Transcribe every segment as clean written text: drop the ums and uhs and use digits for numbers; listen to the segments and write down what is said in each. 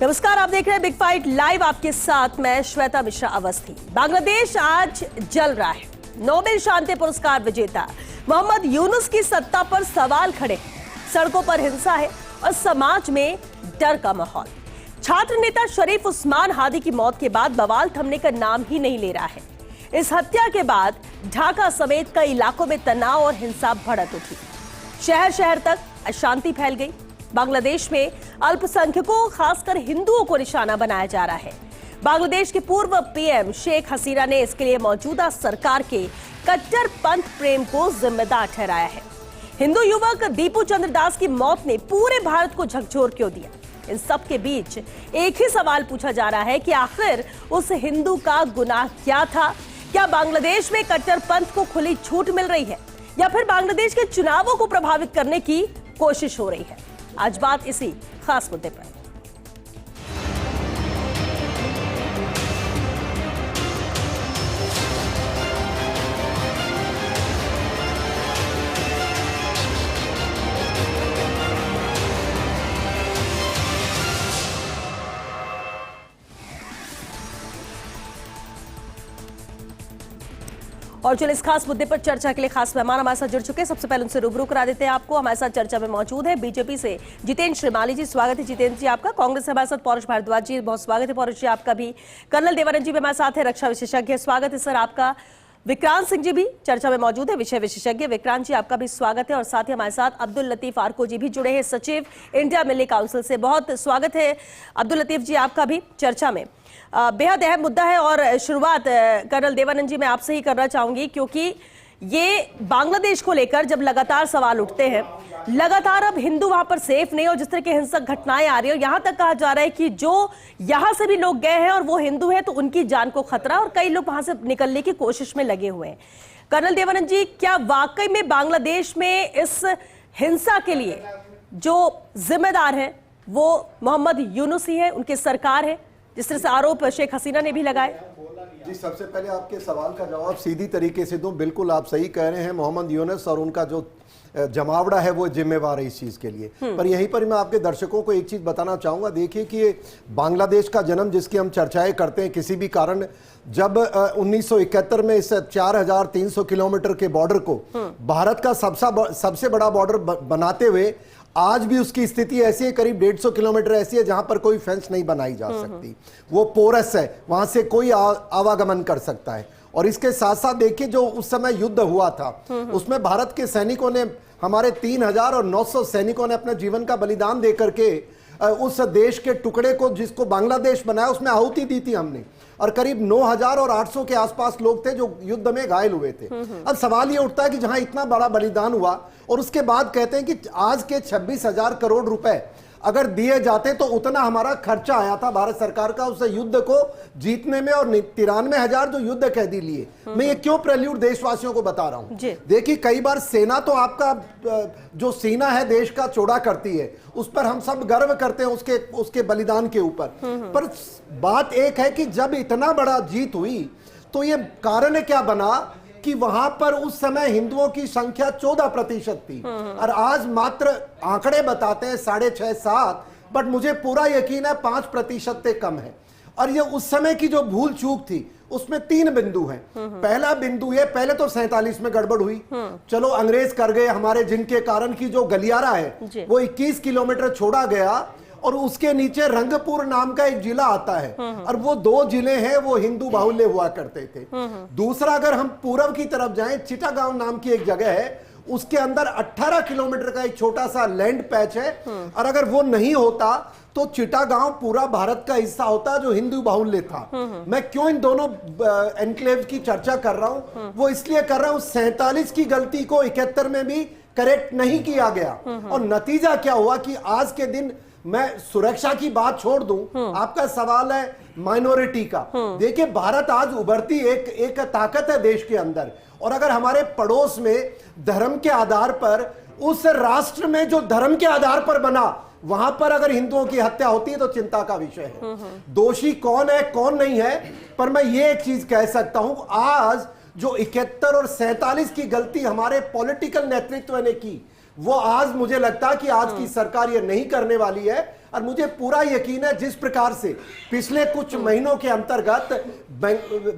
नमस्कार, आप देख रहे हैं बिग फाइट लाइव। आपके साथ मैं श्वेता मिश्रा अवस्थी। बांग्लादेश आज जल रहा है। नोबेल शांति पुरस्कार विजेता मोहम्मद यूनुस की सत्ता पर सवाल खड़े। सड़कों पर हिंसा है और समाज में डर का माहौल। छात्र नेता शरीफ उस्मान हादी की मौत के बाद बवाल थमने का नाम ही नहीं ले रहा है। इस हत्या के बाद ढाका समेत कई इलाकों में तनाव और हिंसा भड़क उठी। शहर शहर तक अशांति फैल गई। बांग्लादेश में अल्पसंख्यकों, खासकर हिंदुओं को निशाना बनाया जा रहा है। बांग्लादेश के पूर्व पीएम शेख हसीना ने इसके लिए मौजूदा सरकार के कट्टरपंथ प्रेम को जिम्मेदार ठहराया है। हिंदू युवक दीपू चंद्र दास की मौत ने पूरे भारत को झकझोर क्यों दिया? इन सब के बीच एक ही सवाल पूछा जा रहा है कि आखिर उस हिंदू का गुनाह क्या था? क्या बांग्लादेश में कट्टरपंथ को खुली छूट मिल रही है या फिर बांग्लादेश के चुनावों को प्रभावित करने की कोशिश हो रही है? आज बात इसी खास मुद्दे पर। और चलिए इस खास मुद्दे पर चर्चा के लिए खास मेहमान हमारे साथ जुड़ चुके हैं। सबसे पहले उनसे रूबरू करा देते हैं आपको। हमारे साथ चर्चा में मौजूद है बीजेपी से जितेंद्र श्रीमाली जी। स्वागत है जितेंद्र जी आपका। कांग्रेस से हमारे साथ पौरुष भारद्वाज जी, बहुत स्वागत है पौरुष जी आपका भी। कर्नल देवानंद जी भी हमारे साथ है, रक्षा विशेषज्ञ, स्वागत है सर आपका। विक्रांत सिंह जी भी चर्चा में मौजूद है, विषय विशेषज्ञ, विक्रांत जी आपका भी स्वागत है। और साथ ही हमारे साथ अब्दुल लतीफ आर्को जी भी जुड़े हैं, सचिव इंडिया मिली काउंसिल से, बहुत स्वागत है अब्दुल लतीफ जी आपका भी चर्चा में। बेहद अहम मुद्दा है और शुरुआत कर्नल देवानंद जी मैं आपसे ही करना चाहूंगी, क्योंकि ये बांग्लादेश को लेकर जब लगातार सवाल उठते हैं, लगातार अब हिंदू वहां पर सेफ नहीं, और जिस तरह की हिंसक घटनाएं आ रही है, यहां तक कहा जा रहा है कि जो यहां से भी लोग गए हैं और वो हिंदू हैं तो उनकी जान को खतरा, और कई लोग वहां से निकलने की कोशिश में लगे हुए हैं। कर्नल देवानंद जी, क्या वाकई में बांग्लादेश में इस हिंसा के लिए जो जिम्मेदार है वो मोहम्मद यूनुस ही है, उनकी सरकार है, जिस तरह से आरोप शेख हसीना ने भी लगाए? जी, सबसे पहले आपके सवाल का जवाब सीधी तरीके से दूं। बिल्कुल आप सही कह रहे हैं, मोहम्मद यूनुस और उनका जो जमावड़ा है वो जिम्मेवार है इस चीज़ के लिए। पर यहीं पर मैं आपके दर्शकों को एक चीज़ बताना चाहूँगा। देखिए कि ये बांग्लादेश का जन्म जिसकी हम चर्चाएं करते हैं किसी भी कारण, जब 1971 में इस 4300 किलोमीटर के बॉर्डर को भारत का सबसे बड़ा बॉर्डर बनाते हुए आज भी उसकी स्थिति ऐसी है, करीब 150 किलोमीटर ऐसी है जहां पर कोई फेंस नहीं बनाई जा सकती। वो पोरस है, वहां से कोई आवागमन कर सकता है। और इसके साथ साथ देखिए जो उस समय युद्ध हुआ था उसमें भारत के सैनिकों ने, हमारे 3900 सैनिकों ने अपने जीवन का बलिदान दे करके उस देश के टुकड़े को जिसको बांग्लादेश बनाया उसमें आहुति दी थी हमने। और करीब 9800 के आसपास लोग थे जो युद्ध में घायल हुए थे। अब सवाल ये उठता है कि जहां इतना बड़ा बलिदान हुआ और उसके बाद कहते हैं कि आज के 26,000 करोड़ रुपए अगर दिए जाते तो उतना हमारा खर्चा आया था भारत सरकार का उस युद्ध को जीतने में, और 93,000 जो युद्ध कैदी लिए। मैं ये क्यों प्रेल्यूड देशवासियों को बता रहा हूं? देखिए कई बार सेना तो आपका जो सीना है देश का चौड़ा करती है, उस पर हम सब गर्व करते हैं उसके बलिदान के ऊपर। पर बात एक है कि जब इतना बड़ा जीत हुई तो ये कारण क्या बना कि वहां पर उस समय हिंदुओं की संख्या 14% थी और आज मात्र आंकड़े बताते हैं 6.5-7, बट मुझे पूरा यकीन है 5% से कम है। और ये उस समय की जो भूल चूक थी उसमें 3 बिंदु हैं। पहला बिंदु ये, पहले तो 47 में गड़बड़ हुई, चलो अंग्रेज कर गए हमारे, जिनके कारण की जो गलियारा है वो 21 किलोमीटर छोड़ा गया और उसके नीचे रंगपुर नाम का एक जिला आता है और वो 2 जिले हैं वो हिंदू बाहुल्य हुआ करते थे। दूसरा, अगर हम पूर्व की तरफ जाएं, चिटागांव नाम की एक जगह है, उसके अंदर 18 किलोमीटर का एक छोटा सा लैंड पैच है, और अगर वो नहीं होता तो चिटागांव पूरा भारत का हिस्सा होता जो हिंदू बाहुल्य था। मैं क्यों इन दोनों एनक्लेव की चर्चा कर रहा हूं? वो इसलिए कर रहा हूं 47 की गलती को 71 में भी करेक्ट नहीं किया गया, और नतीजा क्या हुआ कि आज के दिन, मैं सुरक्षा की बात छोड़ दूं, आपका सवाल है माइनॉरिटी का। देखिए भारत आज उभरती एक ताकत है देश के अंदर, और अगर हमारे पड़ोस में धर्म के आधार पर, उस राष्ट्र में जो धर्म के आधार पर बना, वहां पर अगर हिंदुओं की हत्या होती है तो चिंता का विषय है। दोषी कौन है कौन नहीं है, पर मैं ये एक चीज कह सकता हूं, आज जो 71 और 47 की गलती हमारे पॉलिटिकल नेतृत्व ने की, वो आज मुझे लगता है कि आज की सरकार ये नहीं करने वाली है। और मुझे पूरा यकीन है जिस प्रकार से पिछले कुछ महीनों के अंतर्गत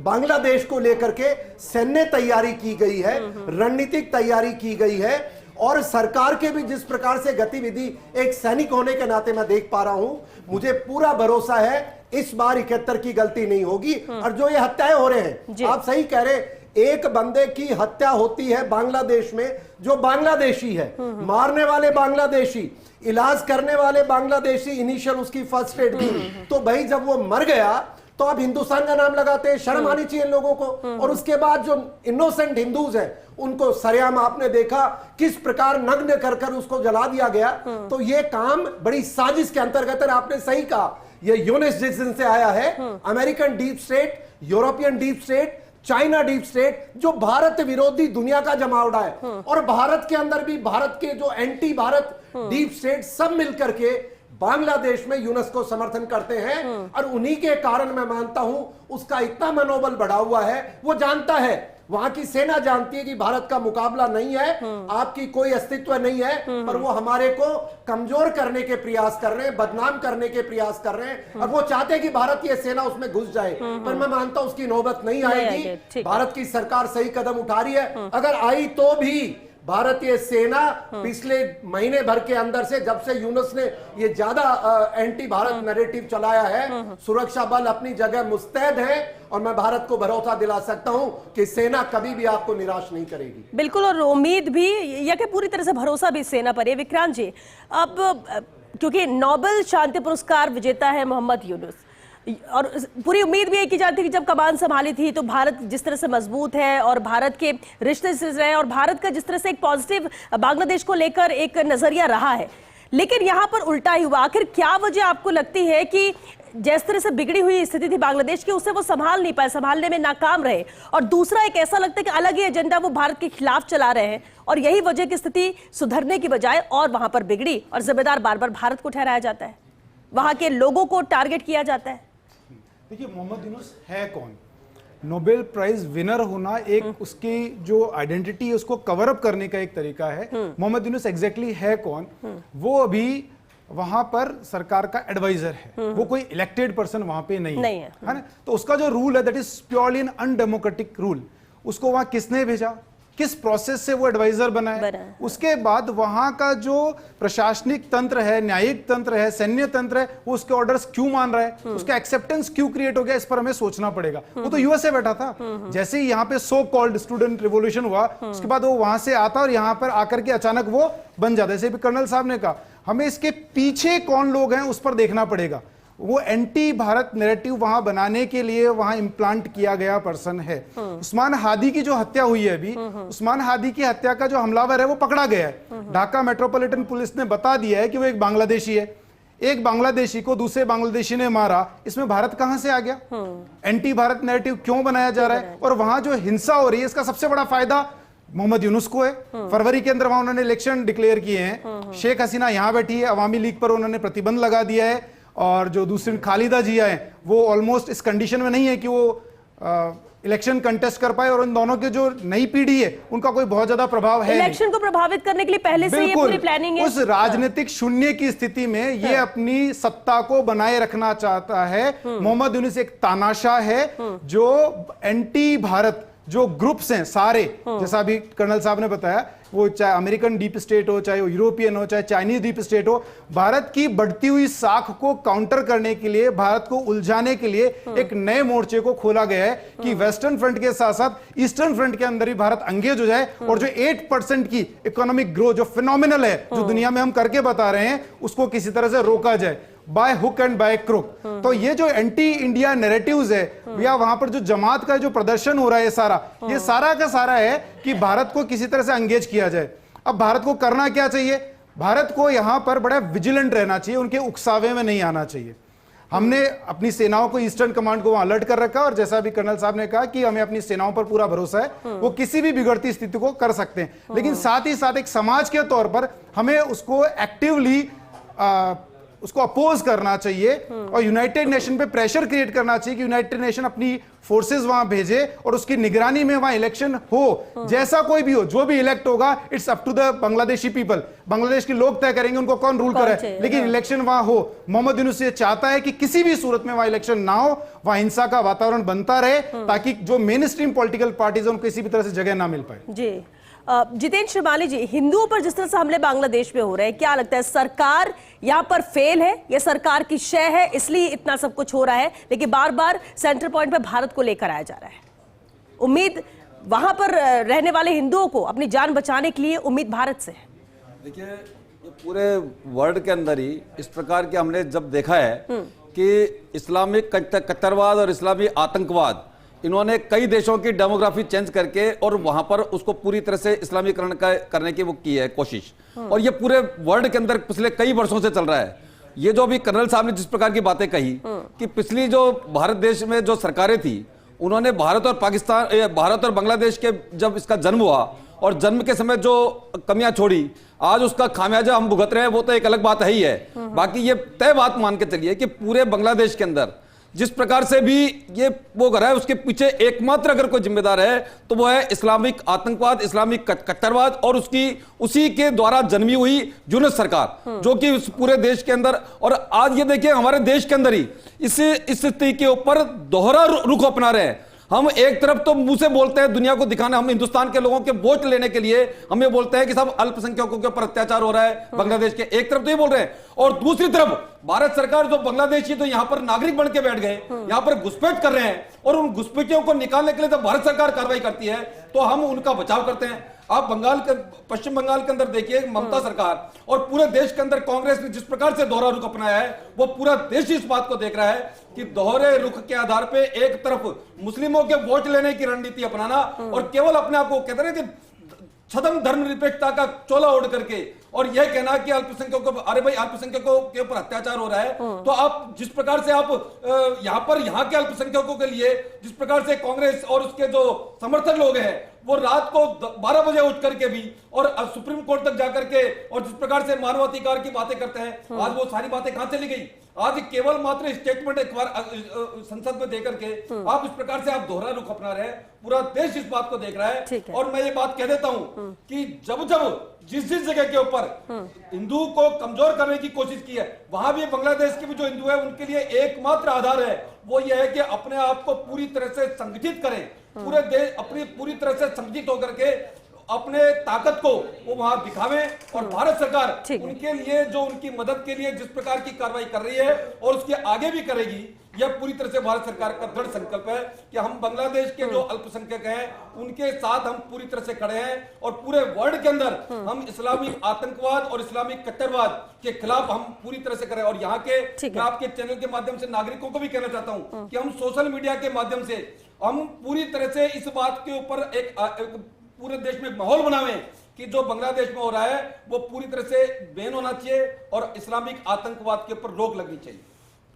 बांग्लादेश को लेकर के सैन्य तैयारी की गई है, रणनीतिक तैयारी की गई है, और सरकार के भी जिस प्रकार से गतिविधि एक सैनिक होने के नाते मैं देख पा रहा हूं, मुझे पूरा भरोसा है इस बार 71 की गलती नहीं होगी। और जो ये हत्याएं हो रहे हैं, आप सही कह रहे, एक बंदे की हत्या होती है बांग्लादेश में जो बांग्लादेशी है, मारने वाले बांग्लादेशी, इलाज करने वाले बांग्लादेशी, इनिशियल उसकी फर्स्ट एड दी, तो भाई जब वो मर गया तो आप हिंदुस्तान का नाम लगाते हैं, शर्म आनी चाहिए इन लोगों को। और उसके बाद जो इनोसेंट हिंदूज हैं उनको सरेआम आपने देखा किस प्रकार नग्न कर कर उसको जला दिया गया। तो ये काम बड़ी साजिश के अंतर्गत है। आपने सही कहा, ये यूनिस जिस से आया है, American deep state, European deep state, China deep state, जो भारत विरोधी दुनिया का जमावड़ा है। और भारत के अंदर भी भारत के जो एंटी भारत डीप स्टेट सब मिलकर के बांग्लादेश में यूनस को समर्थन करते हैं। और उन्हीं के कारण मैं मानता हूं उसका इतना मनोबल बढ़ा हुआ है। वो जानता है, वहां की सेना जानती है कि भारत का मुकाबला नहीं है, आपकी कोई अस्तित्व नहीं है, पर वो हमारे को कमजोर करने के प्रयास कर रहे हैं, बदनाम करने के प्रयास कर रहे हैं। और वो चाहते हैं कि भारतीय सेना उसमें घुस जाए, पर मैं मानता हूं उसकी नौबत नहीं आएगी। भारत की सरकार सही कदम उठा रही है। अगर आई तो भी भारतीय सेना पिछले महीने भर के अंदर से, जब से यूनुस ने ये ज्यादा एंटी भारत नैरेटिव चलाया है, सुरक्षा बल अपनी जगह मुस्तैद है। और मैं भारत को भरोसा दिला सकता हूं कि सेना कभी भी आपको निराश नहीं करेगी। बिल्कुल, और उम्मीद भी या कि पूरी तरह से भरोसा भी सेना पर है। विक्रांत जी, अब क्योंकि नोबेल शांति पुरस्कार विजेता है मोहम्मद यूनुस, और पूरी उम्मीद भी है कि जाती कि जब कमान संभाली थी तो भारत जिस तरह से मजबूत है और भारत के रिश्ते से रहे, और भारत का जिस तरह से एक पॉजिटिव बांग्लादेश को लेकर एक नजरिया रहा है, लेकिन यहाँ पर उल्टा ही हुआ। आखिर क्या वजह आपको लगती है कि जिस तरह से बिगड़ी हुई स्थिति थी बांग्लादेश की, उसे वो संभाल नहीं पाए, संभालने में नाकाम रहे? और दूसरा एक ऐसा लगता है कि अलग ही एजेंडा वो भारत के खिलाफ चला रहे हैं, और यही वजह की स्थिति सुधरने की बजाय और वहां पर बिगड़ी, और जिम्मेदार बार बार भारत को ठहराया जाता है, वहां के लोगों को टारगेट किया जाता है। देखिए, मोहम्मद यूनुस है कौन? नोबेल प्राइज विनर होना एक उसकी जो आइडेंटिटी है उसको कवर अप करने का एक तरीका है। मोहम्मद यूनुस एग्जैक्टली है कौन? वो अभी वहां पर सरकार का एडवाइजर है, वो कोई इलेक्टेड पर्सन वहां पे नहीं है ना? तो उसका जो रूल है that is purely an undemocratic rule. उसको वहां किसने भेजा, किस प्रोसेस से वो एडवाइजर बना है, उसके बाद वहां का जो प्रशासनिक तंत्र है, न्यायिक तंत्र है, सैन्य तंत्र है, वो उसके ऑर्डर्स क्यों मान रहा है, उसका एक्सेप्टेंस क्यों क्रिएट हो गया, इस पर हमें सोचना पड़ेगा। वो तो यूएसए बैठा था, जैसे ही यहाँ पे सो कॉल्ड स्टूडेंट रिवोल्यूशन हुआ, उसके बाद वो वहां से आता और यहाँ पर आकर के अचानक वो बन जाता। जैसे भी कर्नल साहब ने कहा, हमें इसके पीछे कौन लोग हैं उस पर देखना पड़ेगा। वो एंटी भारत नैरेटिव वहां बनाने के लिए वहां इम्प्लांट किया गया पर्सन है। उस्मान हादी की जो हत्या हुई है अभी, उस्मान हादी की हत्या का जो हमलावर है वो पकड़ा गया है। ढाका मेट्रोपॉलिटन पुलिस ने बता दिया है कि वो एक बांग्लादेशी है। एक बांग्लादेशी को दूसरे बांग्लादेशी ने मारा, इसमें भारत कहां से आ गया? एंटी भारत नैरेटिव क्यों बनाया जा रहा है? और वहां जो हिंसा हो रही है, इसका सबसे बड़ा फायदा मोहम्मद यूनुस को है। फरवरी के अंदर वहां उन्होंने इलेक्शन डिक्लेयर किए हैं। शेख हसीना यहां बैठी है, अवामी लीग पर उन्होंने प्रतिबंध लगा दिया है। और जो दूसरी खालिदा जिया है, वो ऑलमोस्ट इस कंडीशन में नहीं है कि वो इलेक्शन कंटेस्ट कर पाए। और उन दोनों के जो नई पीढ़ी है उनका कोई बहुत ज्यादा प्रभाव है। इलेक्शन को प्रभावित करने के लिए पहले से ये पूरी प्लानिंग है। उस राजनीतिक शून्य की स्थिति में ये अपनी सत्ता को बनाए रखना चाहता है। मोहम्मद यूनुस एक तानाशाह है जो एंटी भारत जो ग्रुप्स हैं सारे, जैसा अभी कर्नल साहब ने बताया, वो चाहे अमेरिकन डीप स्टेट हो, चाहे वो यूरोपियन हो, चाहे चाइनीज डीप स्टेट हो, भारत की बढ़ती हुई साख को काउंटर करने के लिए, भारत को उलझाने के लिए एक नए मोर्चे को खोला गया है कि वेस्टर्न फ्रंट के साथ साथ ईस्टर्न फ्रंट के अंदर भी भारत अंगेज हो जाए और जो 8% की इकोनॉमिक ग्रोथ जो फिनोमिनल है, जो दुनिया में हम करके बता रहे हैं, उसको किसी तरह से रोका जाए by hook and by crook. तो ये जो एंटी इंडिया नैरेटिव्स है या वहां पर जो जमात का जो प्रदर्शन हो रहा है, ये सारा का सारा है कि भारत को किसी तरह से एंगेज किया जाए। अब भारत को करना क्या चाहिए? भारत को यहां पर बड़ा विजिलेंट रहना चाहिए, उनके उकसावे में नहीं आना चाहिए। हमने अपनी सेनाओं को, ईस्टर्न कमांड को वहां अलर्ट कर रखा, और जैसा भी कर्नल साहब ने कहा कि हमें अपनी सेनाओं पर पूरा भरोसा है, वो किसी भी बिगड़ती स्थिति को कर सकते हैं। लेकिन साथ ही साथ एक समाज के तौर पर हमें उसको एक्टिवली उसको अपोज करना चाहिए और यूनाइटेड नेशन पे प्रेशर क्रिएट करना चाहिए कि यूनाइटेड नेशन अपनी फोर्सेस वहां भेजे और उसकी निगरानी में वहां इलेक्शन हो। जैसा कोई भी हो, जो भी इलेक्ट होगा, it's up to the Bangladeshi people. Bangladesh के लोग तय करेंगे उनको कौन रूल करे, लेकिन इलेक्शन वहां हो। मोहम्मद यूनुस ये चाहता है कि किसी भी सूरत में वहां इलेक्शन ना हो, वहां हिंसा का वातावरण बनता रहे, ताकि जो मेन स्ट्रीम पॉलिटिकल पार्टीज उनको किसी भी तरह से जगह ना मिल पाए। जी जितेंद्र श्रीमाली जी, हिंदुओं पर जिस तरह से हमले बांग्लादेश में हो रहे हैं, क्या लगता है सरकार यहाँ पर फेल है या सरकार की शय है, इसलिए इतना सब कुछ हो रहा है, लेकिन बार बार सेंटर पॉइंट पे भारत को लेकर आया जा रहा है? उम्मीद वहां पर रहने वाले हिंदुओं को अपनी जान बचाने के लिए उम्मीद भारत से है। देखिए, ये पूरे वर्ल्ड के अंदर ही इस प्रकार के हमने जब देखा है कि इस्लामिक कट्टरवाद और इस्लामी आतंकवाद, इन्होंने कई देशों की डेमोग्राफी चेंज करके और वहां पर उसको पूरी तरह से इस्लामीकरण करने की वो की है कोशिश, और ये पूरे वर्ल्ड के अंदर पिछले कई वर्षों से चल रहा है। ये जो अभी कर्नल साहब ने जिस प्रकार की बातें कही कि पिछली जो भारत देश में जो सरकारें थी, उन्होंने भारत और बांग्लादेश के जब इसका जन्म हुआ और जन्म के समय जो कमियां छोड़ी, आज उसका खामियाजा हम भुगत रहे हैं, वो तो एक अलग बात है ही है। बाकी ये तय बात मान के चलिए कि पूरे बांग्लादेश के अंदर जिस प्रकार से भी ये वो कर रहा है, उसके पीछे एकमात्र अगर कोई जिम्मेदार है तो वो है इस्लामिक आतंकवाद, इस्लामिक कट्टरवाद और उसी के द्वारा जन्मी हुई यूनुस सरकार, जो कि इस पूरे देश के अंदर, और आज ये देखिए हमारे देश के अंदर ही इस स्थिति के ऊपर दोहरा रुख अपना रहे हैं। हम एक तरफ तो मुंह से बोलते हैं दुनिया को दिखाना, हम हिंदुस्तान के लोगों के वोट लेने के लिए हमें बोलते हैं कि सब अल्पसंख्यकों के ऊपर अत्याचार हो रहा है बांग्लादेश के, एक तरफ तो ये बोल रहे हैं, और दूसरी तरफ भारत सरकार जो बांग्लादेशी तो यहां पर नागरिक बन के बैठ गए, यहां पर घुसपैठ कर रहे हैं, और उन घुसपैठियों को निकालने के लिए जब भारत सरकार कार्रवाई करती है तो हम उनका बचाव करते हैं। आप पश्चिम बंगाल के अंदर देखिए, ममता सरकार और पूरे देश के अंदर कांग्रेस ने जिस प्रकार से दोहरा रुख अपनाया है, वो पूरा देश इस बात को देख रहा है कि दोहरे रुख के आधार पे एक तरफ मुस्लिमों के वोट लेने की रणनीति अपनाना और केवल अपने आप को कहते हैं कि छदम धर्मनिरपेक्षता का चोला ओढ़ करके और यह कहना कि अल्पसंख्यकों, अरे भाई अल्पसंख्यकों के ऊपर अत्याचार हो रहा है, तो आप जिस प्रकार से आप यहाँ के अल्पसंख्यकों के लिए जिस प्रकार से कांग्रेस और उसके जो समर्थक लोग हैं वो रात को 12 बजे उठ करके भी और सुप्रीम कोर्ट तक जाकर के और जिस प्रकार से मानवाधिकार की बातें करते हैं, आज वो सारी बातें कहां चली गई? आज केवल मात्र स्टेटमेंट एक बार संसद में देकर के आप इस प्रकार से आप दोहरा रुख अपना रहे हैं। पूरा देश इस बात को देख रहा है। और मैं ये बात कह देता हूं कि जब जिस जगह के ऊपर हिंदू को कमजोर करने की कोशिश की है, वहां भी बांग्लादेश के भी जो हिंदू है उनके लिए एकमात्र आधार है वो ये है कि अपने आप को पूरी तरह से संगठित करें, पूरे देश अपनी पूरी तरह से संगठित होकर के अपने ताकत को वो वहां दिखावें, और भारत सरकार उनके लिए जो उनकी मदद के लिए जिस प्रकार की कार्रवाई कर रही है और उसके आगे भी करेगी, यह पूरी तरह से भारत सरकार का दृढ़ संकल्प है कि हम बांग्लादेश के जो अल्पसंख्यक हैं उनके साथ हम पूरी तरह से खड़े हैं, और पूरे वर्ल्ड के अंदर हम इस्लामिक आतंकवाद और इस्लामिक कट्टरवाद के खिलाफ हम पूरी तरह से करें। और यहाँ के मैं आपके चैनल के माध्यम से नागरिकों को भी कहना चाहता हूँ कि हम सोशल मीडिया के माध्यम से हम पूरी तरह से इस बात के ऊपर एक पूरे देश में माहौल बनावे कि जो बांग्लादेश में हो रहा है वो पूरी तरह से बैन होना चाहिए और इस्लामिक आतंकवाद के ऊपर रोक लगनी चाहिए।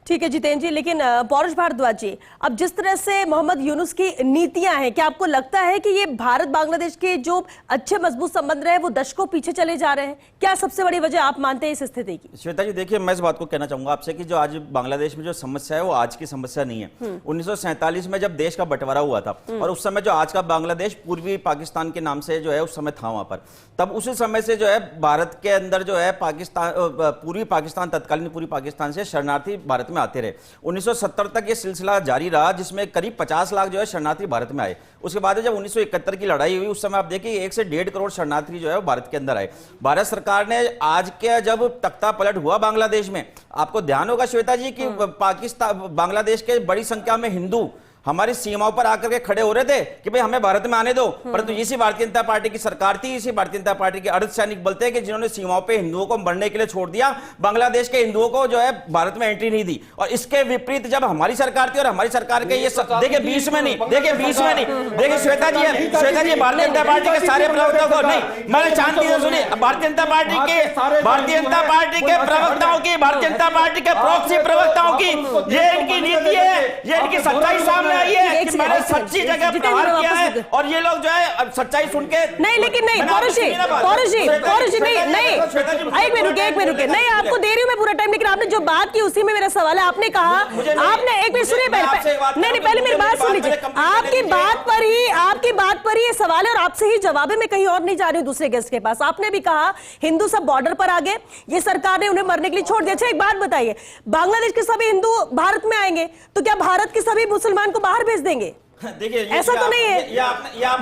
ठीक है जितेंद्र जी, लेकिन पौरुष भारद्वाज जी, अब जिस तरह से मोहम्मद यूनुस की नीतियां हैं, क्या आपको लगता है कि ये भारत बांग्लादेश के जो अच्छे मजबूत संबंध रहे वो दशकों पीछे चले जा रहे हैं? क्या सबसे बड़ी वजह आप मानते हैं इस स्थिति की? श्वेता जी देखिए, मैं इस बात को कहना चाहूंगा आपसे कि जो आज बांग्लादेश में जो समस्या है वो आज की समस्या नहीं है। 1947 में जब देश का बंटवारा हुआ था और उस समय जो आज का बांग्लादेश पूर्वी पाकिस्तान के नाम से जो है उस समय था वहां पर, तब उसी समय से जो है भारत के अंदर जो है पाकिस्तान, पूर्वी पाकिस्तान, तत्कालीन पूर्वी पाकिस्तान से शरणार्थी भारत में आते रहे। 1970 तक ये सिलसिला जारी रहा जिसमें करीब 50 लाख जो है शरणार्थी भारत में आए। उसके बाद जब 1971 की लड़ाई हुई उस समय आप देखिए 1 से 1.5 करोड़ शरणार्थी जो है वो भारत के अंदर आए। भारत सरकार ने आज के जब तख्ता पलट हुआ बांग्लादेश में, आपको ध्यान होगा श्वेता जी कि पाकिस्तान, बांग्लादेश के बड़ी संख्या में हिंदू हमारी सीमाओं पर आकर के खड़े हो रहे थे कि भाई हमें भारत में आने दो, परंतु इसी भारतीय जनता पार्टी की सरकार थी, इसी भारतीय जनता पार्टी के अर्धसैनिक बल थे कि जिन्होंने सीमाओं पे हिंदुओं को मरने के लिए छोड़ दिया, बांग्लादेश के हिंदुओं को जो है भारत में एंट्री नहीं दी। और इसके विपरीत जब हमारी सरकार थी और हमारी सरकार के ये देखिए 20 में नहीं, देखिए श्वेता जी भारतीय जनता पार्टी के सारे प्रवक्ताओं को नहीं, मैंने शांति से सुनिए, भारतीय जनता पार्टी के प्रवक्ताओं की, भारतीय जनता पार्टी के प्रॉक्सी प्रवक्ताओं की ये इनकी नीति है, ये इनकी सच्चाई सामने सामने आई है एक कि सेकंड, मैंने एक सेकंड, सच्ची जगह जितेंद्र प्रहार किया वापस है और ये लोग जो है अब सच्चाई सुन के नहीं, लेकिन नहीं पौरुष जी नहीं एक मिनट रुके नहीं आपको दे रही हूँ मैं पूरा टाइम, लेकिन आपने जो बात की उसी में मेरा सवाल है। आपने कहा आपने एक मिनट सुनिए नहीं पहले मेरी बात सुन लीजिए। आपकी बात पर ही ये सवाल है और आपसे ही जवाब है, मैं कहीं और नहीं जा रही हूँ दूसरे गेस्ट के पास। आपने भी कहा हिंदू सब बॉर्डर पर आ गए, ये सरकार ने उन्हें मरने के लिए छोड़ दिया। अच्छा एक बात बताइए, बांग्लादेश के सभी हिंदू भारत में आएंगे तो क्या भारत के सभी मुसलमान को बाहर भेज देंगे? देखिए ऐसा तो नहीं है।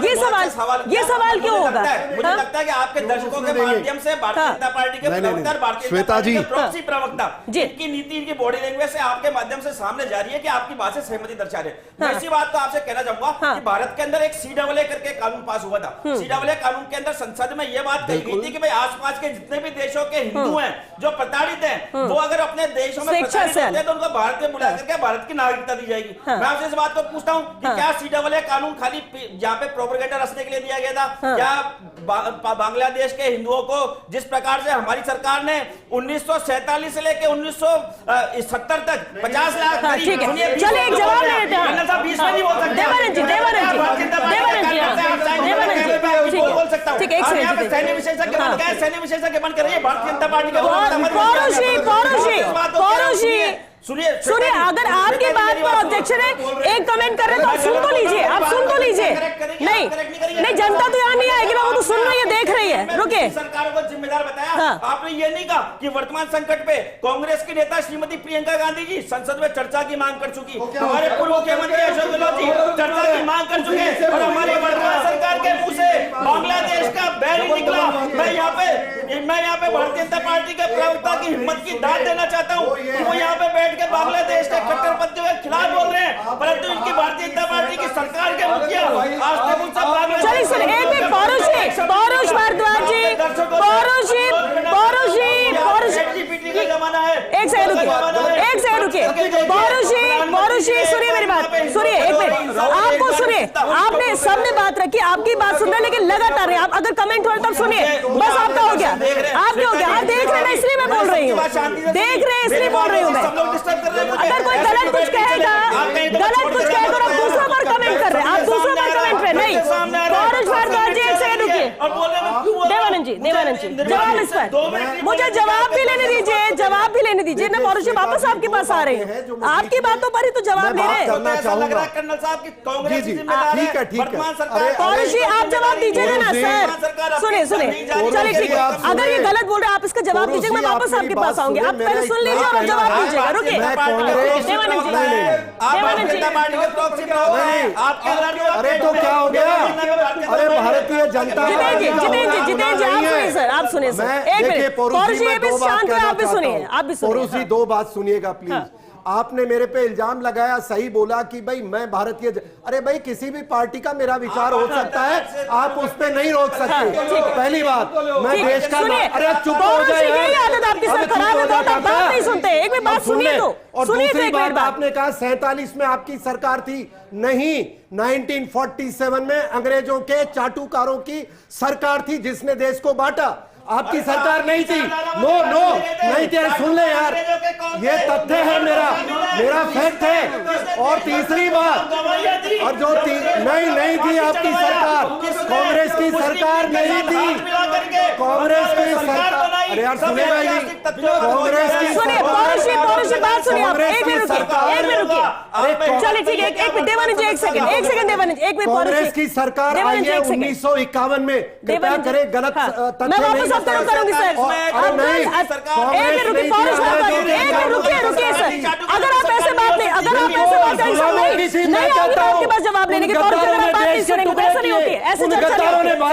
ये सवाल क्यों होगा? मुझे लगता है कि आपके दर्शकों के माध्यम से भारतीय जनता पार्टी के प्रवक्ता, भारतीय जनता पार्टी के प्रॉक्सी प्रवक्ता, इनकी नीति, इनकी बॉडी लैंग्वेज से आपके माध्यम से सामने जा रही है कि आपकी बात से सहमति दर्शा रहे। मैं इसी बात को आपसे कहना चाहूंगा कि भारत के अंदर एक CAA करके कानून पास हुआ था। CAA कानून के अंदर संसद में यह बात कही गई थी कि भाई आसपास के जितने भी देशों के हिंदू हैं जो प्रताड़ित हैं, वो अगर अपने देशों में प्रताड़ित होते हैं तो उनको भारत में बुला करके भारत की नागरिकता दी जाएगी। मैं आपसे इस बात को पूछता हूँ कि क्या CAA कानून खाली जहाँ पे प्रोपेगेंडा रचने के लिए दिया गया था? क्या बांग्लादेश के हिंदुओं को जिस प्रकार से हमारी सरकार ने 1947 से लेकर 1970 तक 50 लाख, ठीक है, चलिए एक जवाब ले लेते हैं। बोल सकता हूँ सैन्य विशेषज्ञ बन गए, सैन्य विशेषज्ञ बनकर रही है भारतीय जनता पार्टी के। सुनिए अगर आपकी बात पर ऑब्जेक्शन है, एक कमेंट कर रहे तो आप सुन तो लीजिए, नहीं जनता तो यहाँ नहीं आएगी ना, वो तो सुन रही है, देख रही है। रुके, सरकारों को जिम्मेदार बताया। आपने ये नहीं कहा कि वर्तमान संकट पे कांग्रेस की नेता श्रीमती प्रियंका गांधी जी संसद में चर्चा की मांग कर चुकी, हमारे पूर्व मुख्यमंत्री अशोक गहलोत जी चर्चा की मांग कर चुके और हमारी वर्तमान सरकार के मुंह से बांग्लादेश का बैन निकला। मैं यहाँ पे भारतीय जनता पार्टी के प्रवक्ता की हिम्मत की दाद देना चाहता हूँ। वो यहाँ पे बैठ के बांग्लादेश के कट्टरपंथियों के खिलाफ बोल रहे हैं, परंतु इनकी भारतीय जनता पार्टी की सरकार के मुखिया आज तक उनसे चलिए सर एक पौरुष भारद्वाज जी का जमाना है। एक सेकंड रुकिए पौरुष जी सुनिए मेरी बात, सुनिए एक मिनट, आपको सुनिए, आपने सबने बात रखी, आपकी बात सुन रहे लेकिन लगातार आप अगर कमेंट हो तब सुनिए, बस आपका हो गया, आप देख रहे हैं इसलिए मैं बोल रही हूँ, देख रहे हैं इसलिए बोल रही हूँ मैं। अगर कोई गलत कुछ कहेगा तो आप दूसरों पर कमेंट कर रहे हैं, आप दूसरों पर कमेंट कर नहीं। पौरुष भारद्वाज जी एक सेकंड रुकिए, देवानंद जी जवाब इस पर मुझे जवाब भी लेने दीजिए ना पौरुष जी, वापस आपके पास आ रहे हैं, आपकी बातों पर ही तो जवाब ले रहे हैं। ऐसा लग रहा है कर्नल साहब की कांग्रेस जिम्मेदार है, वर्तमान सरकार। पौरुष जी आप जवाब दीजिएगा ना सर, सुनिए चलिए ठीक है, अगर ये गलत बोल रहे हैं आप इसका जवाब दीजिएगा, मैं वापस आपके पास आऊंगी, आप पहले सुन लीजिए और जवाब दीजिएगा। रुकिए अरे तो क्या हो गया? अरे भारतीय जनता आप सुनिए सर, एक मिनट पौरुष जी शांत रहे, आप भी सुनिए। पौरुष जी दो बात सुनिएगा प्लीज। आपने मेरे पे इल्जाम लगाया, सही बोला कि भाई मैं भारतीय अरे भाई किसी भी पार्टी का मेरा विचार हो सकता है, आप उस पे नहीं रोक सकते। पहली बात, मैं देश का अरे चुप हो जाए, आपकी सर खराब है, बात नहीं सुनते। एक मिनट बात सुनिए तो, और दूसरी बात आपने कहा 47 में आपकी सरकार थी, नहीं 1947 में अंग्रेजों के चाटुकारों की सरकार थी जिसने देश को बांटा, आपकी सरकार नहीं थी। नो नहीं थी, सुन ले यार, ये तथ्य है, मेरा फैक्ट है। और तीसरी बात, और जो नहीं थी आपकी सरकार, कांग्रेस की सरकार नहीं थी, कांग्रेस की सरकार, अरे यार सुनेगा ही, कांग्रेस की पौरुष बात सुनिए आप, एक मिनट रुकिए, चलिए ठीक है, एक मिनट देवानंद जी, एक सेकंड देवानंद जी, एक मिनट कांग्रेस की सरकार आई है 1951 में, कृपया करें गलत तथ्य करूंगी सर, रुकिए सर, अगर आप ऐसे बात नहीं, आपके पास जवाब लेने की बात नहीं सुनेंगे, ऐसा नहीं होती है, ऐसे चर्चा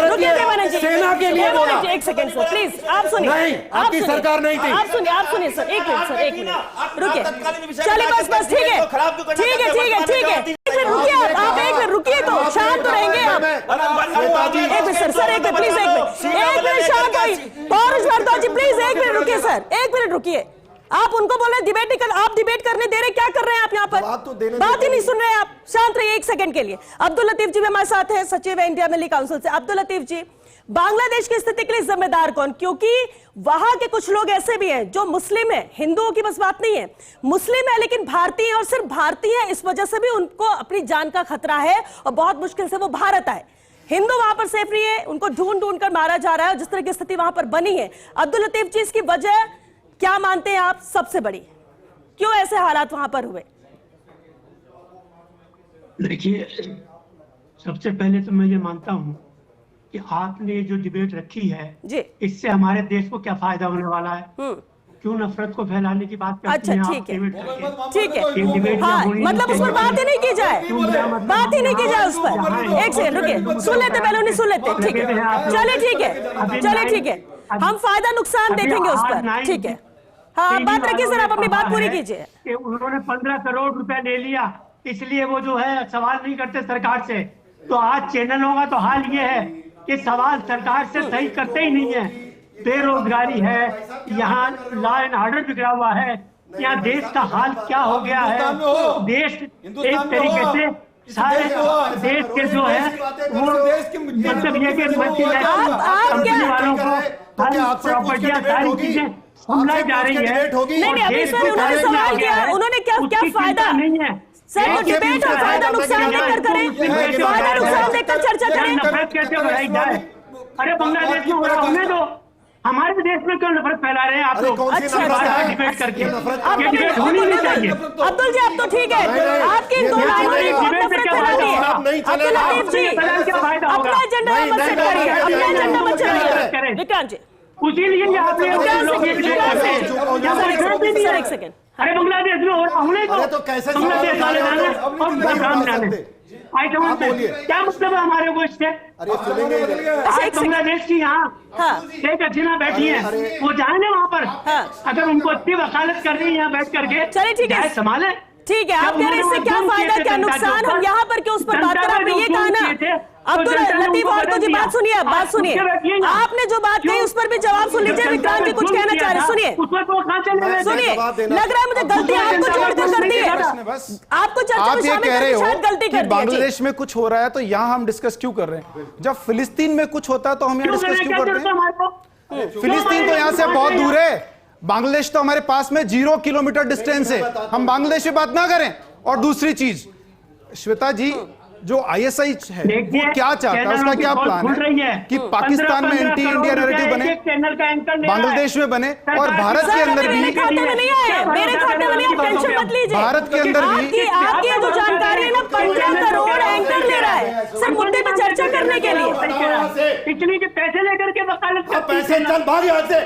रुकिए देवानंद जी, सेना के लिए बोला। एक सेकंड सर प्लीज, आप सुनिए, नहीं आपकी सरकार नहीं थी, आप सुनिए सर, एक मिनट रुकिए, चलिए बस ठीक है, आप एक मिनट रुकिए तो शांत तो रहेंगे आप, एक मिनट सर एक मिनट प्लीज, एक मिनट शांत होइए, पौरुष भारद्वाज जी प्लीज एक मिनट रुकिए सर, एक मिनट रुकिए, आप उनको बोल रहे डिबेट नहीं कर, आप डिबेट करने दे रहे, क्या कर रहे हैं आप यहाँ पर? बात ही नहीं सुन रहे आप, शांत रहिए एक सेकंड के लिए। अब्दुल लतीफ जी भी हमारे साथ हैं, सचिव है इंडिया मिली काउंसिल से। अब्दुल लतीफ जी, बांग्लादेश की स्थिति के लिए जिम्मेदार कौन? क्योंकि वहां के कुछ लोग ऐसे भी हैं जो मुस्लिम हैं, हिंदुओं की बस बात नहीं है, मुस्लिम है लेकिन भारतीय हैं, और सिर्फ भारतीय हैं इस वजह से भी उनको अपनी जान का खतरा है और बहुत मुश्किल से वो भारत आए। हिंदू वहां पर सेफ नहीं है, उनको ढूंढ ढूंढ कर मारा जा रहा है, जिस तरह की स्थिति वहां पर बनी है। अब्दुल लतीफ जी, इसकी वजह क्या मानते हैं आप सबसे बड़ी? क्यों ऐसे हालात वहां पर हुए? देखिए, सबसे पहले तो मैं ये मानता हूँ कि आपने ये जो डिबेट रखी है जी, इससे हमारे देश को क्या फायदा होने वाला है? क्यों नफरत को फैलाने की बात करते अच्छा, हैं आप ठीक है, डिबेट करके? ठीक है। ये डिबेट हाँ, होनी मतलब उस पर बात ही नहीं की जाए, बात ही नहीं की जाए उस पर। एक सेकंड रुकिए, सुन लेते, पहले उन्हें सुन लेते। ठीक है, चलिए ठीक है, चलिए ठीक है, हम फायदा नुकसान देखेंगे उस पर। ठीक है, हाँ बात रखिए सर, आप अपनी बात पूरी कीजिए। कि उन्होंने 15 करोड़ रुपया ले लिया, इसलिए वो जो है सवाल नहीं करते सरकार से। तो आज चैनलों का तो हाल ये है कि सवाल सरकार से सही करते ही नहीं है। बेरोजगारी है, यहाँ लॉ एंड ऑर्डर बिगड़ा हुआ है, यहाँ देश का हाल क्या हो गया है। देश एक तरीके से सारे देश के जो है वो मतलब ये कि कंपनी वालों को प्रॉपर्टियां सारी चीजें हमलाई जा रही है। नहीं, अभी सर उन्होंने सवाल किया, उन्होंने क्या फायदा नहीं है सर, वो डिबेट और फायदा नुकसान लेकर करें, फायदा नुकसान लेकर चर्चा करें। नफरत कैसे बढ़ाई जाए? अरे बांग्लादेश में हो रहा होने दो, हमारे देश में क्यों नफरत फैला रहे हैं आप लोग? डिबेट करके ये डिबेट होनी नहीं चाहिए। अब्दुल जी अब तो ठीक है, आपकी दो लाइनों ने बहुत नफरत फैलानी है। अब्दुल लतीफ जी अपना एजेंडा मत सेट करिए, अपना एजेंडा मत चलाइए। विक्रांत जी उसीलिए आपने सर एक सेकंड, अरे बांग्लादेश में हो रहा होने दो, तो कैसे बांग्लादेश वाले जाने और काम जाने। क्या मतलब है हमारे को इससे? अरे सुनेंगे आज बांग्लादेश की यहाँ शेख हसीना बैठी है, वो जाए ना वहाँ पर। अगर उनको अच्छी वकालत कर रही है यहाँ बैठ करके, चलिए ठीक है, संभाले। ठीक है, आप कह रहे हैं इससे क्या फायदा क्या नुकसान, हम यहाँ पर क्यों उस पर बात करें? आपने ये कहा ना अब्दुल लतीफ, और तो जी बात सुनिए, बात सुनिए, आपने जो बात कही उस पर भी जवाब सुन लीजिए। विक्रांत जी कुछ कहना चाह रहे, सुनिए सुनिए, लग रहा है मुझे गलती आपको छोड़कर कर दी है, आपको चर्चा में शामिल करके शायद गलती कर दी है। बांग्लादेश में कुछ हो रहा है तो यहाँ हम डिस्कस क्यों कर रहे हैं? जब फिलिस्तीन में कुछ होता है तो हम यहाँ डिस्कस क्यों करते हैं? फिलिस्तीन तो यहाँ से बहुत दूर है, बांग्लादेश तो हमारे पास में 0 किलोमीटर डिस्टेंस है, हम बांग्लादेश में बात ना करें। और दूसरी चीज, श्वेता जी, जो आईएसआई है वो क्या चाहता है, उसका क्या प्लान है कि पाकिस्तान में एंटी इंडिया नैरेटिव बने, बांग्लादेश में बने, और भारत के अंदर भी, मेरे खाते में नहीं आए, मेरे खाते में नहीं आए, टेंशन मत लीजिए। भारत के अंदर भी आपकी जो जानकारी है ना, 15 करोड़ एंकर ले रहा है सिर्फ मुद्दे पे चर्चा करने के लिए। इतनी के पैसे लेकर के वकालत करती है। पैसे चल भाग यहाँ से।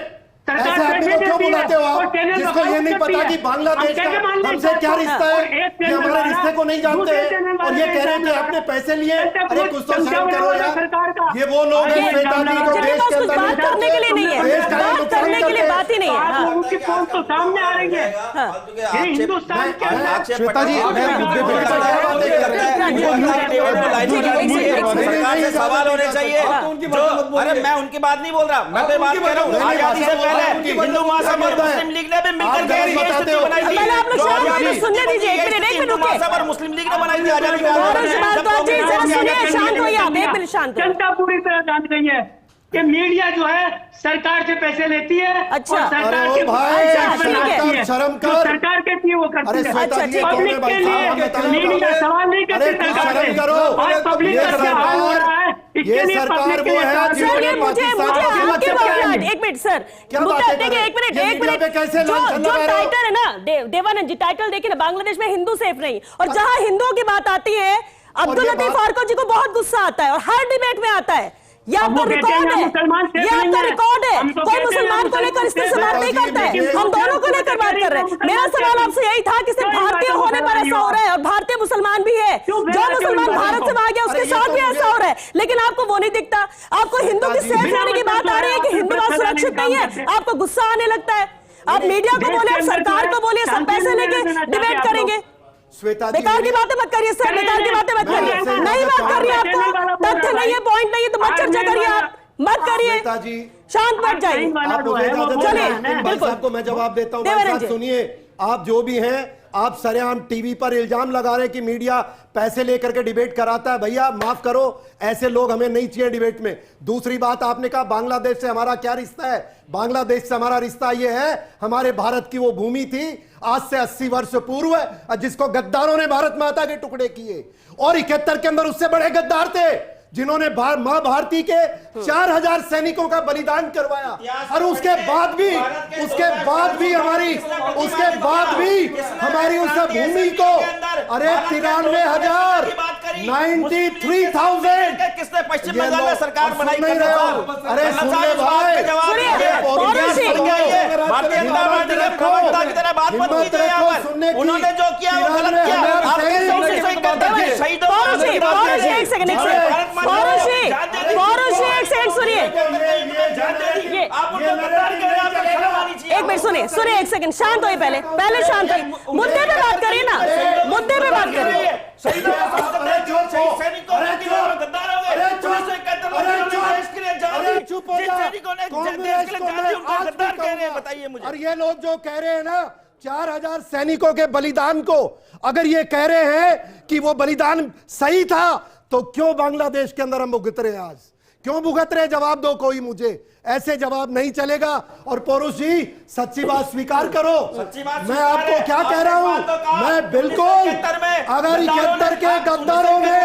ऐसे आदमी को क्यों बुलाते हो आप, जिसको ये नहीं पता कि बांग्लादेश का हमसे क्या रिश्ता है, कि हमारे रिश्ते को नहीं जानते हैं, और ये कह रहे हैं कि आपने पैसे लिए। अरे कुछ तो शर्म करो यार, ये वो लोग हैं श्वेता जी जो देश के अंदर बात करने के लिए नहीं है, बात करने के लिए बात ही नहीं है। उनकी फोन तो सामने आ रही है, ये हिंदुस्तान के अंदर। श्वेता जी मुद्दे पे सवाल होने चाहिए। अरे मैं उनकी बात नहीं बोल रहा, मैं तो बात कर रहा हूँ आजादी से पहले हिंदू महासभा और मुस्लिम लीग ने भी मिलकर स्थिति बनाई थी। पहले आप लोग सुनने दीजिए, एक मिनट महासभा और मुस्लिम लीग ने बनाई थी आजादी के सुनिए, शांत होइए आप, एक मिनट शांत होइए। जनता पूरी तरह जान गई है कि मीडिया जो है सरकार से पैसे लेती है। अच्छा। और सरकार अरे के ओ भाई, बनाती है। शर्म कर। जो सरकार कहती है वो करती अरे है। श्वेता जी, पब्लिक के लिए मीडिया सवाल नहीं करती अरे कुछ सरकार शर्म से। करो। और पब्लिक ये का क्या हाल हो रहा है, इसके ये लिए सरकार पब्लिक के वो लिए है सवाल जिसने सर, मुझे आपके बात, एक मिनट सर, क्या मुद्दा बातें देखिए, कर एक मिनट, रहे हैं? एक मीडिया पे मिनट, कैसे लांछन जो लगा रहे हो? टाइटल है ना देवानंद जी, टाइटल देखिए ना, बांग्लादेश में हिंदू सेफ नहीं, और जहां हिंदुओं की बात आती है अब्दुल लतीफ फारको जी को बहुत गुस्सा आता है, और हर डिबेट में आता है। ये आपका रिकॉर्ड है, ये आपका रिकॉर्ड है। कोई मुसलमान को लेकर इस तरह से बात नहीं करता है, हम दोनों को लेकर बात कर रहे हैं। मेरा सवाल आपसे यही था कि सिर्फ भारतीय होने पर ऐसा हो रहा है, और भारतीय मुसलमान भी है, जो मुसलमान भारत से भाग गया उसके साथ भी ऐसा हो रहा है, लेकिन आपको वो नहीं दिखता। आपको हिंदू की सेफ रहने की बात आ रही है कि हिंदू बात सुरक्षित नहीं है, आपको गुस्सा आने लगता है। आप मीडिया को बोले, आप सरकार को बोलिए, सब पैसे लेके डिबेट करेंगे। श्वेता जी, बेकार की बातें मत करिए सर, बेकार की बातें मत करिए। नहीं बात कर रही है, आपको तथ्य नहीं है, पॉइंट नहीं है, तो मत चर्चा करिए, आप मत करिए, श्वेता जी, शांत बैठ जाइए। आप मुझे इजाजत चलिए, दें, बिल्कुल। आपको मैं जवाब देता हूँ। देवानंद बात जी। सुनिए, आप जो भी हैं, आप सरेआम टीवी पर इल्जाम लगा रहे हैं कि मीडिया पैसे लेकर के डिबेट कराता है। भैया माफ करो, ऐसे लोग हमें नहीं चाहिए डिबेट में। दूसरी बात, आपने कहा बांग्लादेश से हमारा क्या रिश्ता है। बांग्लादेश से हमारा रिश्ता यह है, हमारे भारत की वो भूमि थी आज से 80 वर्ष पूर्व, जिसको गद्दारों ने भारत माता के टुकड़े किए, और 71 के अंदर उससे बड़े गद्दार थे जिन्होंने मां भारती के 4000 सैनिकों का बलिदान करवाया। और उसके बाद भी हमारी उस भूमि को, अरे 93,000 93,000 किसने पश्चिम बंगाल में सरकार बनाई? अरे सुन ले भाई, भारतीय जनता पार्टी के प्रवक्ता की तरह बात मत कीजिए यहाँ पर। उन्होंने जो किया वो गलत किया। एक मिनट सुनिए, एक सेकंड, शांत होइए, पहले शांत होइए, मुद्दे पे बात करिए ना, मुद्दे पे बात करिए। बताइए मुझे। और ये लोग जो कह रहे हैं ना 4000 सैनिकों के बलिदान को, अगर ये कह रहे हैं कि वो बलिदान सही था, तो क्यों बांग्लादेश के अंदर हम भुगत रहे हैं? आज क्यों भुगत रहे? जवाब दो कोई मुझे, ऐसे जवाब नहीं चलेगा। और पौरुष जी, सच्ची बात स्वीकार करो। मैं आपको क्या कह रहा हूं, मैं बिल्कुल, अगर 71 के गद्दारों ने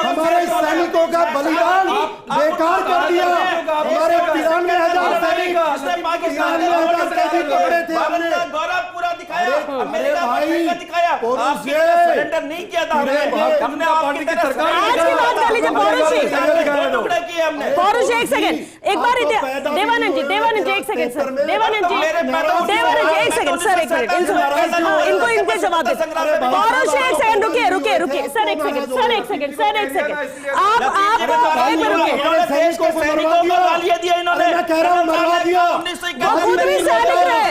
हमारे सैनिकों का बलिदान बेकार कर दिया, हमारे 93,000 सैनिक पकड़े थे हमने, गौरव पूरा दिखाया। अरे भाई पौरुष जी, सरेंडर नहीं किया था हमने आपकी तरह सरकार आज की बात कर लीजिए पौरुष जी। पौरुष जी एक सेकंड, एक बार देवानंद जी एक सेकंड सर, देवानंद जी एक सेकंड सर, एक मिनट इनको इनके जवाब दे। पौरुष जी एक सेकंड, रुकिए सर, एक सेकंड आप एक मिनट रुकिए। मैं कह रहा हूं मरवा दिया, खुद भी सैनिक रहे।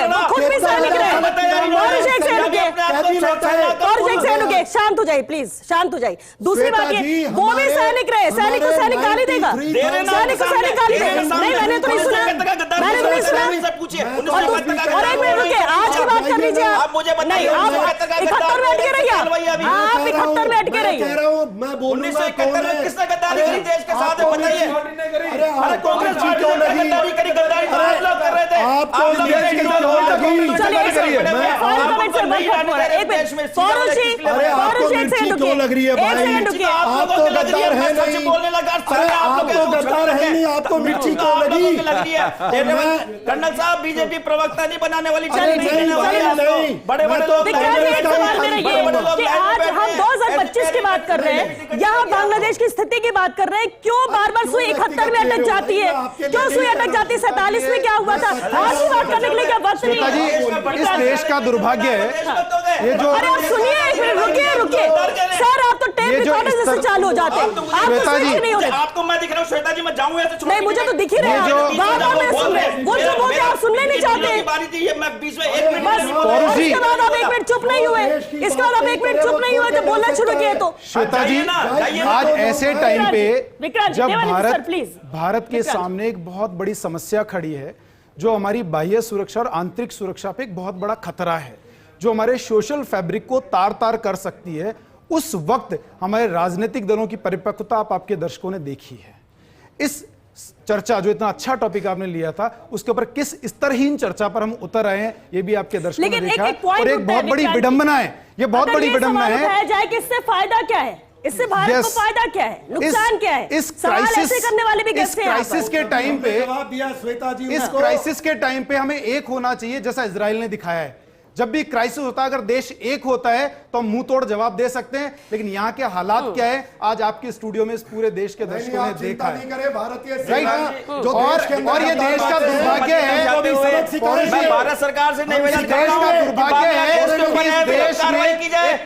शांत हो जाइए प्लीज, शांत हो जाइए। दूसरी बात ये, वो भी सैनिक रहे, सैनिक को सैनिक गाली देगा, सैनिक को सैनिक गाली देगा। नहीं, मैंने तो नहीं सुना। और एक मिनट रुकिए, आज की बात कर लीजिए आप। नहीं, आप 71 में अटके रहिए, आप 71 में अटके रहिए। कह रहा हूं मैं बोलूंगा, 1971 में किसने गद्दारी करी देश के साथ, बताइए। अरे कांग्रेस जी क्यों लगी? आपको देश की क्यों लगी? क्यों लग रही है भाई? आपको गद्दार है नहीं, आपको गद्दार है नहीं, आपको मिर्ची क्यों लगी? कर्नल साहब, बीजेपी प्रवक्ता नहीं बनाने वाली, बड़े बड़े लोग आज हम 2025 की बात कर रहे हैं, यहाँ बांग्लादेश की स्थिति की बात कर रहे हैं। क्यों बार बार सुई 71 में अटक जाती है? क्यों सुई अटक जाती है? 47 में क्या हुआ था? आज की बात करने के लिए क्या वक्त नहीं है? इस देश का दुर्भाग्य है ये जो, अरे आप सुनिए, रुकिए सर, आप तो टेप रिकॉर्डर जैसे चालू हो जाते हैं, आपको स्विच नहीं हो रहा। आपको मैं दिख रहा हूँ श्वेता जी, मैं जाऊँ ऐसे? नहीं, मुझे तो दिख ही रहा है, बार-बार मैं सुन रहे, वो जो बोलते आप सुनने नहीं चाहते। मैं बीच में 1 मिनट, बस इसके बाद आप 1 मिनट चुप नहीं हुए, इसके बाद आप 1 मिनट चुप नहीं हुए जब बोलना शुरू किया। तो श्वेता जी, आज ऐसे टाइम पे जब भारत के विक्रांत। सामने एक बहुत बड़ी समस्या खड़ी है, जो हमारी बाह्य सुरक्षा और आंतरिक सुरक्षा पे एक बहुत बड़ा खतरा है, जो हमारे सोशल फैब्रिक को तार तार कर सकती है, उस वक्त हमारे राजनीतिक दलों की परिपक्वता आपके दर्शकों ने देखी है। इस चर्चा, जो इतना अच्छा टॉपिक आपने लिया था, उसके ऊपर किस स्तरहीन चर्चा पर हम उतर रहे हैं, ये भी आपके दर्शकों ने देखा। और एक बहुत बड़ी विडंबना है, ये बहुत बड़ी विडंबना है। जाए कि इससे फायदा क्या है, इससे भारत को फायदा क्या है, नुकसान क्या है? इस क्राइसिस करने वाले भी इस क्राइसिस के टाइम पे, श्वेता जी, इस क्राइसिस के टाइम पे हमें एक होना चाहिए, जैसा इजराइल ने दिखाया है। जब भी क्राइसिस होता है, अगर देश एक होता है तो हम मुंह तोड़ जवाब दे सकते हैं, लेकिन यहाँ के हालात क्या है, आज आपके स्टूडियो में इस पूरे देश के दर्शकों ने देखा है। भारतीय और ये देश का दुर्भाग्य है, भारत सरकार से निवेदन दुर्भाग्य है इस देश में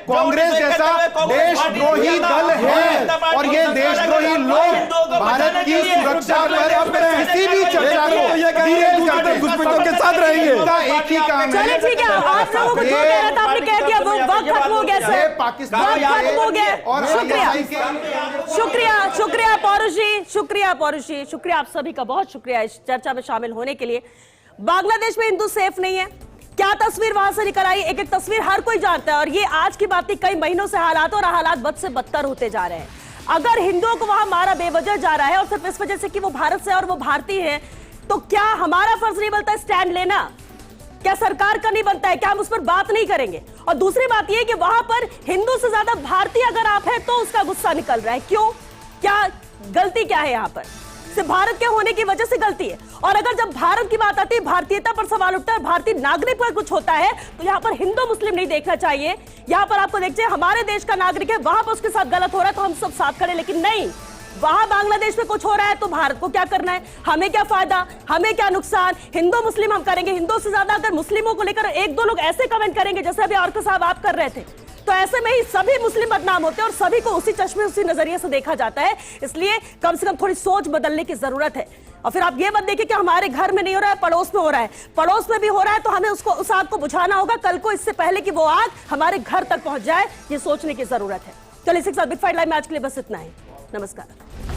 कांग्रेस जैसा देशद्रोही दल है, और ये देशद्रोही लोग भारत की सुरक्षा पर किसी भी चर्चा को घुसपैठियों के साथ रहेंगे। उनका एक ही काम है, चलिए ठीक है, आप लोगों को जो कह रहा था आपने कह दिया, वो वक्त खत्म हो गया सर, पाकिस्तान खत्म हो गया। और शुक्रिया पौरुष जी, शुक्रिया आप सभी का, बहुत शुक्रिया इस चर्चा में शामिल होने के लिए। बांग्लादेश में हिंदू सेफ नहीं है, क्या तस्वीर वहां से निकल आई, एक एक तस्वीर हर कोई जानता है। और ये आज की बात नहीं, कई महीनों से हालात, और हालात बद से बदतर होते जा रहे हैं। अगर हिंदुओं को वहां मारा बेवजह जा रहा है और सिर्फ इस वजह से कि वो भारत से और वो भारतीय है, तो क्या हमारा फर्ज नहीं बनता स्टैंड लेना? क्या सरकार का नहीं बनता है? क्या हम उस पर बात नहीं करेंगे? और दूसरी बात यह कि वहां पर हिंदू से ज्यादा भारतीय अगर आप हैं तो उसका गुस्सा निकल रहा है। क्यों? क्या गलती क्या है? यहां पर सिर्फ भारत के होने की वजह से गलती है। और अगर जब भारत की बात आती है, भारतीयता पर सवाल उठता है, भारतीय नागरिक पर कुछ होता है, तो यहां पर हिंदू मुस्लिम नहीं देखना चाहिए। यहां पर आपको देखिए, हमारे देश का नागरिक है, वहां पर उसके साथ गलत हो रहा है तो हम सब साथ खड़े, लेकिन नहीं, वहां बांग्लादेश में कुछ हो रहा है तो भारत को क्या करना है? हमें क्या फायदा, हमें क्या नुकसान? हिंदू मुस्लिम हम करेंगे, हिंदू से ज्यादा अगर मुस्लिमों को लेकर एक दो लोग ऐसे कमेंट करेंगे जैसे अभी और साहब आप कर रहे थे, तो ऐसे में ही सभी मुस्लिम बदनाम होते हैं और सभी को उसी चश्मे उसी नजरिए से देखा जाता है। इसलिए कम से कम थोड़ी सोच बदलने की जरूरत है। और फिर आप ये मत देखिए कि हमारे घर में नहीं हो रहा है, पड़ोस में हो रहा है। पड़ोस में भी हो रहा है तो हमें उस आग को बुझाना होगा कल को, इससे पहले कि वो आग हमारे घर तक पहुंच जाए। ये सोचने की जरूरत है। चलिए इसी के साथ बिग फाइट लाइव में आज के लिए बस इतना ही। नमस्कार।